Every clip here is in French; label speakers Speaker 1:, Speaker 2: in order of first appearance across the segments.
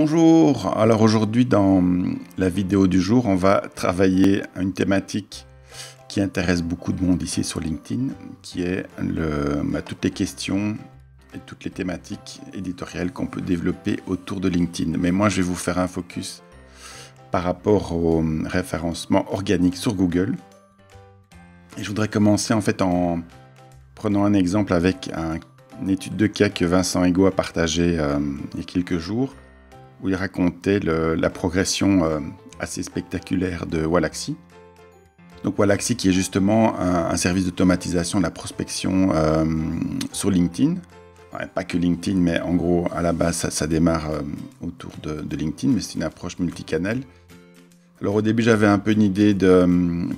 Speaker 1: Bonjour, alors aujourd'hui dans la vidéo du jour, on va travailler une thématique qui intéresse beaucoup de monde ici sur LinkedIn, qui est toutes les questions et toutes les thématiques éditoriales qu'on peut développer autour de LinkedIn. Mais moi, je vais vous faire un focus par rapport au référencement organique sur Google. Et je voudrais commencer en fait en prenant un exemple avec une étude de cas que Vincent Ego a partagée il y a quelques jours, où il racontait la progression assez spectaculaire de Wallaxy. Donc Wallaxy qui est justement un service d'automatisation de la prospection sur LinkedIn. Enfin, pas que LinkedIn, mais en gros, à la base, ça démarre autour de LinkedIn, mais c'est une approche multicanal. Alors au début, j'avais un peu une idée de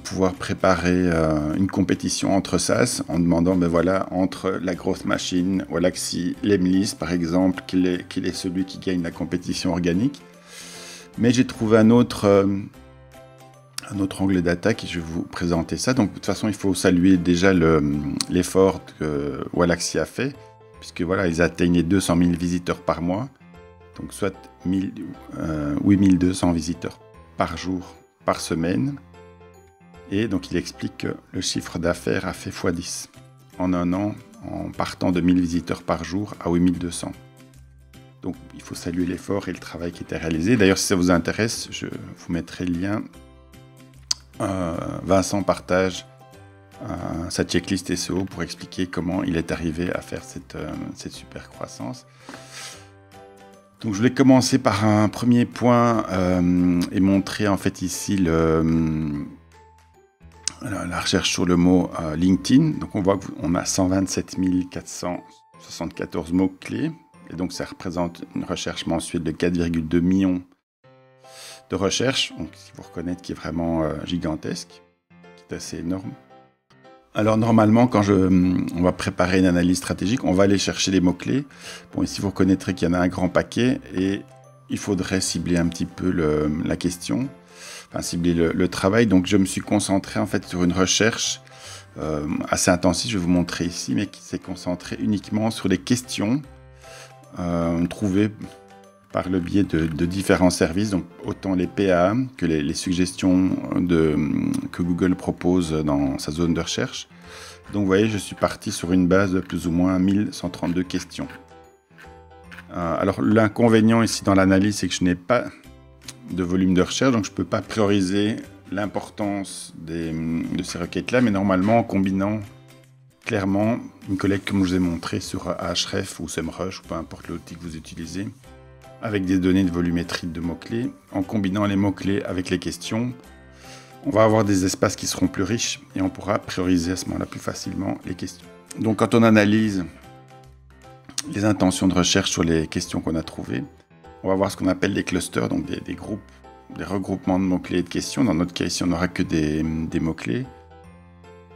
Speaker 1: pouvoir préparer une compétition entre SaaS en demandant, ben voilà, entre la grosse machine, Wallaxy, Lemlist par exemple, quel est celui qui gagne la compétition organique. Mais j'ai trouvé un autre angle d'attaque et je vais vous présenter ça. Donc de toute façon, il faut saluer déjà l'effort que Wallaxy a fait, puisque voilà, ils atteignent les 200 000 visiteurs par mois, donc soit 8200 visiteurs par jour, par semaine. Et donc il explique que le chiffre d'affaires a fait x10 en un an, en partant de 1000 visiteurs par jour à 8200. Donc il faut saluer l'effort et le travail qui était réalisé. D'ailleurs, si ça vous intéresse, je vous mettrai le lien. Vincent partage sa checklist SEO pour expliquer comment il est arrivé à faire cette super croissance. Donc je voulais commencer par un premier point et montrer en fait ici la recherche sur le mot LinkedIn. Donc on voit qu'on a 127 474 mots-clés et donc ça représente une recherche mensuelle de 4,2 millions de recherches, donc il faut reconnaître qui est vraiment gigantesque, qui est assez énorme. Alors normalement, quand on va préparer une analyse stratégique, on va aller chercher les mots-clés. Bon, ici vous reconnaîtrez qu'il y en a un grand paquet et il faudrait cibler un petit peu la question, enfin cibler le travail. Donc je me suis concentré en fait sur une recherche assez intensive, je vais vous montrer ici, mais qui s'est concentrée uniquement sur les questions trouvées par le biais de différents services, donc autant les PA que les suggestions que Google propose dans sa zone de recherche. Donc vous voyez, je suis parti sur une base de plus ou moins 1132 questions. Alors l'inconvénient ici dans l'analyse, c'est que je n'ai pas de volume de recherche, donc je ne peux pas prioriser l'importance de ces requêtes-là, mais normalement en combinant clairement une collecte comme je vous ai montré sur Ahrefs ou SEMrush, ou peu importe l'outil que vous utilisez, avec des données de volumétrie de mots-clés, en combinant les mots-clés avec les questions, on va avoir des espaces qui seront plus riches et on pourra prioriser à ce moment-là plus facilement les questions. Donc quand on analyse les intentions de recherche sur les questions qu'on a trouvées, on va voir ce qu'on appelle des clusters, donc des groupes, des regroupements de mots-clés et de questions. Dans notre cas ici, on n'aura que des mots-clés.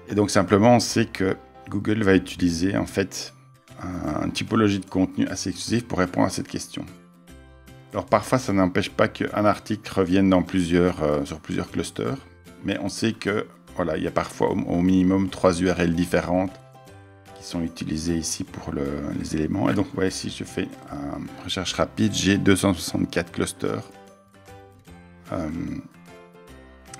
Speaker 1: Et donc simplement, on sait que Google va utiliser en fait une typologie de contenu assez exclusive pour répondre à cette question. Alors parfois, ça n'empêche pas qu'un article revienne sur plusieurs clusters, mais on sait que voilà, il y a parfois au minimum 3 URL différentes qui sont utilisées ici pour les éléments. Et donc, vous voyez, si je fais une recherche rapide, j'ai 264 clusters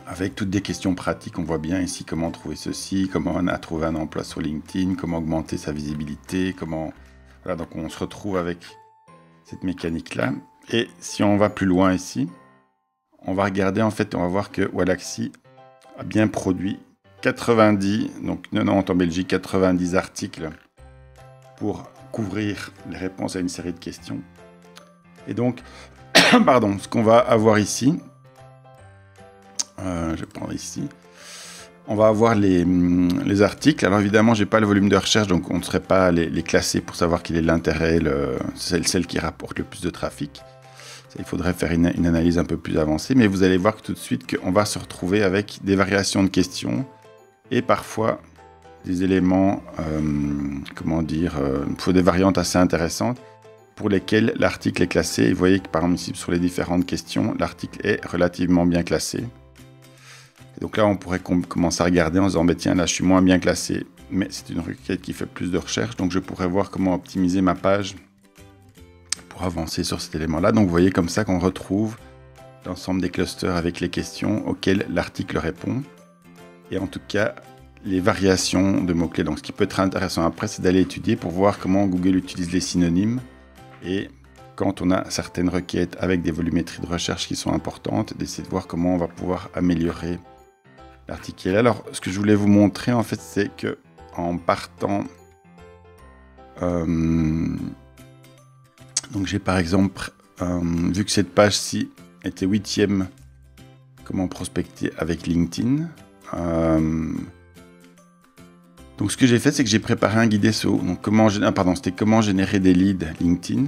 Speaker 1: avec toutes des questions pratiques. On voit bien ici comment trouver ceci, comment on a trouvé un emploi sur LinkedIn, comment augmenter sa visibilité, comment... Voilà, donc on se retrouve avec cette mécanique-là. Et si on va plus loin ici, on va regarder, en fait, on va voir que Wallaxy a bien produit 90, donc 90 en Belgique, 90 articles pour couvrir les réponses à une série de questions. Et donc, pardon, ce qu'on va avoir ici, je vais prendre ici, on va avoir les articles. Alors évidemment, je n'ai pas le volume de recherche, donc on ne saurait pas les classer pour savoir quel est l'intérêt, celle qui rapporte le plus de trafic. Il faudrait faire une analyse un peu plus avancée, mais vous allez voir que tout de suite qu'on va se retrouver avec des variations de questions et parfois des éléments, des variantes assez intéressantes pour lesquelles l'article est classé. Et vous voyez que par exemple ici sur les différentes questions, l'article est relativement bien classé. Et donc là, on pourrait commencer à regarder en disant, tiens, là je suis moins bien classé, mais c'est une requête qui fait plus de recherche, donc je pourrais voir comment optimiser ma page pour pour avancer sur cet élément-là. Donc vous voyez comme ça qu'on retrouve l'ensemble des clusters avec les questions auxquelles l'article répond. Et en tout cas, les variations de mots-clés. Donc ce qui peut être intéressant après, c'est d'aller étudier pour voir comment Google utilise les synonymes. Et quand on a certaines requêtes avec des volumétries de recherche qui sont importantes, d'essayer de voir comment on va pouvoir améliorer l'article. Alors, ce que je voulais vous montrer, en fait, c'est que en partant... donc j'ai par exemple vu que cette page-ci était 8e, comment prospecter avec LinkedIn. Donc ce que j'ai fait, c'est que j'ai préparé un guide SEO. Donc c'était comment générer des leads LinkedIn.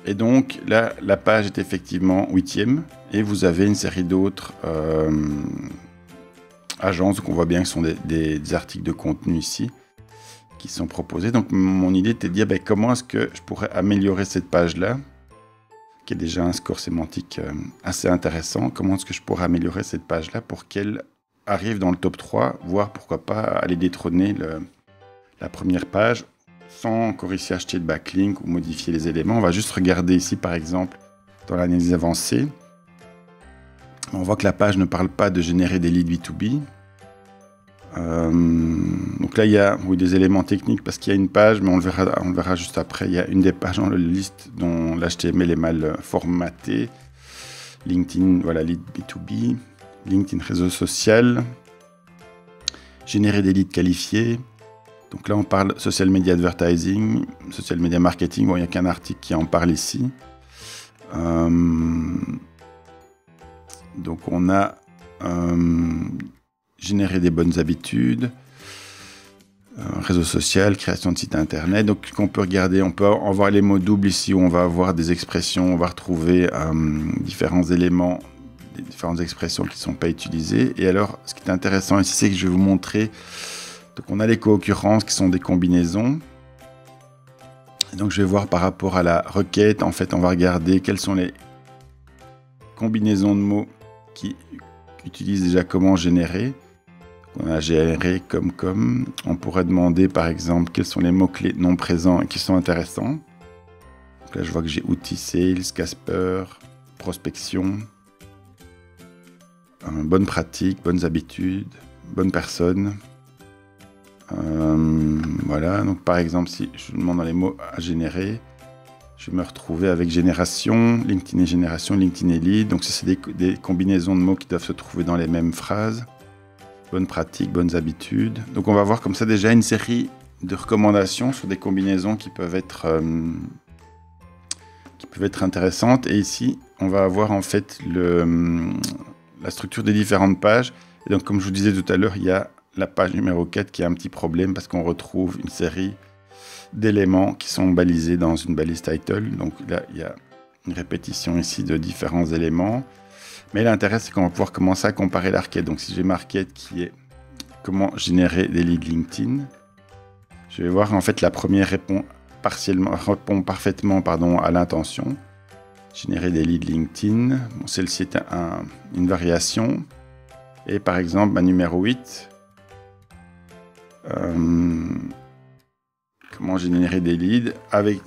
Speaker 1: Et donc là, la page est effectivement 8e et vous avez une série d'autres agences. Donc on voit bien que ce sont des articles de contenu ici qui sont proposés. Donc mon idée était de dire comment est-ce que je pourrais améliorer cette page-là, qui est déjà un score sémantique assez intéressant. Comment est-ce que je pourrais améliorer cette page-là pour qu'elle arrive dans le top 3, voire pourquoi pas aller détrôner la première page sans encore ici acheter de backlink ou modifier les éléments. On va juste regarder ici par exemple dans l'analyse avancée. On voit que la page ne parle pas de générer des leads B2B. Donc là il y a des éléments techniques parce qu'il y a une page, mais on le verra juste après. Il y a une des pages dans la liste dont l'HTML est mal formaté. LinkedIn, voilà, lead B2B, LinkedIn réseau social, générer des leads qualifiés. Donc là on parle social media advertising, social media marketing. Bon, il n'y a qu'un article qui en parle ici. Donc on a générer des bonnes habitudes, réseau social, création de site internet. Donc on peut regarder, on peut en voir les mots doubles ici où on va avoir des expressions, on va retrouver différents éléments, des différentes expressions qui ne sont pas utilisées. Et alors ce qui est intéressant ici, c'est que je vais vous montrer, donc on a les co-occurrences qui sont des combinaisons. Et donc je vais voir par rapport à la requête, en fait on va regarder quelles sont les combinaisons de mots qui utilisent déjà comment générer. On a généré comme. On pourrait demander par exemple quels sont les mots-clés non présents et qui sont intéressants. Donc là je vois que j'ai outils, sales, Casper, prospection, bonne pratique, bonnes habitudes, bonne personne. Voilà, donc par exemple si je demande dans les mots à générer, je vais me retrouver avec génération, LinkedIn et génération, LinkedIn et lead. Donc ça c'est des combinaisons de mots qui doivent se trouver dans les mêmes phrases. Bonnes pratiques, bonnes habitudes. Donc on va voir comme ça déjà une série de recommandations sur des combinaisons qui peuvent être intéressantes. Et ici, on va avoir en fait la structure des différentes pages. Et donc comme je vous disais tout à l'heure, il y a la page numéro 4 qui a un petit problème parce qu'on retrouve une série d'éléments qui sont balisés dans une balise title. Donc là, il y a une répétition ici de différents éléments. Mais l'intérêt, c'est qu'on va pouvoir commencer à comparer la requête. Donc, si j'ai ma requête qui est comment générer des leads LinkedIn, je vais voir en fait la première répond parfaitement à l'intention. Générer des leads LinkedIn. Bon, celle-ci est une variation. Et par exemple, ma numéro 8. Comment générer des leads.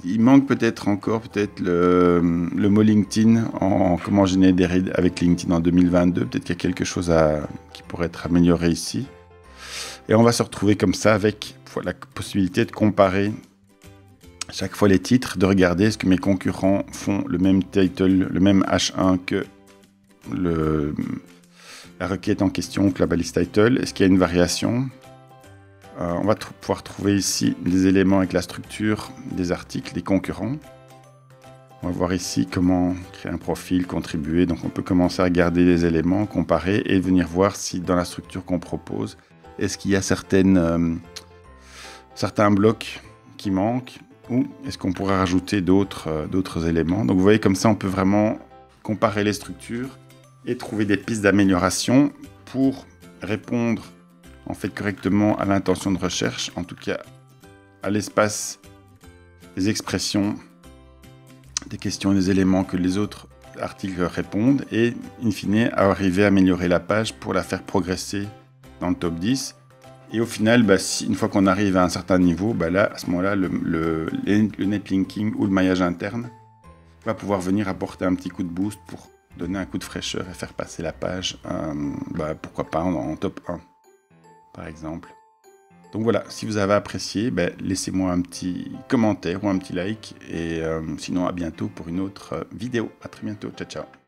Speaker 1: Il manque peut-être encore le mot LinkedIn en comment générer des leads avec LinkedIn en 2022. Peut-être qu'il y a quelque chose qui pourrait être amélioré ici. Et on va se retrouver comme ça avec la possibilité de comparer chaque fois les titres, de regarder est-ce que mes concurrents font le même title, le même H1 que la requête en question, que la balise title. Est-ce qu'il y a une variation ? On va pouvoir trouver ici des éléments avec la structure des articles, des concurrents. On va voir ici comment créer un profil, contribuer. Donc on peut commencer à regarder les éléments, comparer et venir voir si dans la structure qu'on propose, est-ce qu'il y a certains blocs qui manquent ou est-ce qu'on pourrait rajouter d'autres éléments. Donc vous voyez comme ça on peut vraiment comparer les structures et trouver des pistes d'amélioration pour répondre en fait correctement à l'intention de recherche, en tout cas à l'espace des expressions, des questions et des éléments que les autres articles répondent et in fine à arriver à améliorer la page pour la faire progresser dans le top 10. Et au final, une fois qu'on arrive à un certain niveau, là, à ce moment-là, le netlinking ou le maillage interne va pouvoir venir apporter un petit coup de boost pour donner un coup de fraîcheur et faire passer la page, pourquoi pas en top 1, par exemple. Donc voilà, si vous avez apprécié, laissez-moi un petit commentaire ou un petit like, et sinon à bientôt pour une autre vidéo. À très bientôt, ciao ciao.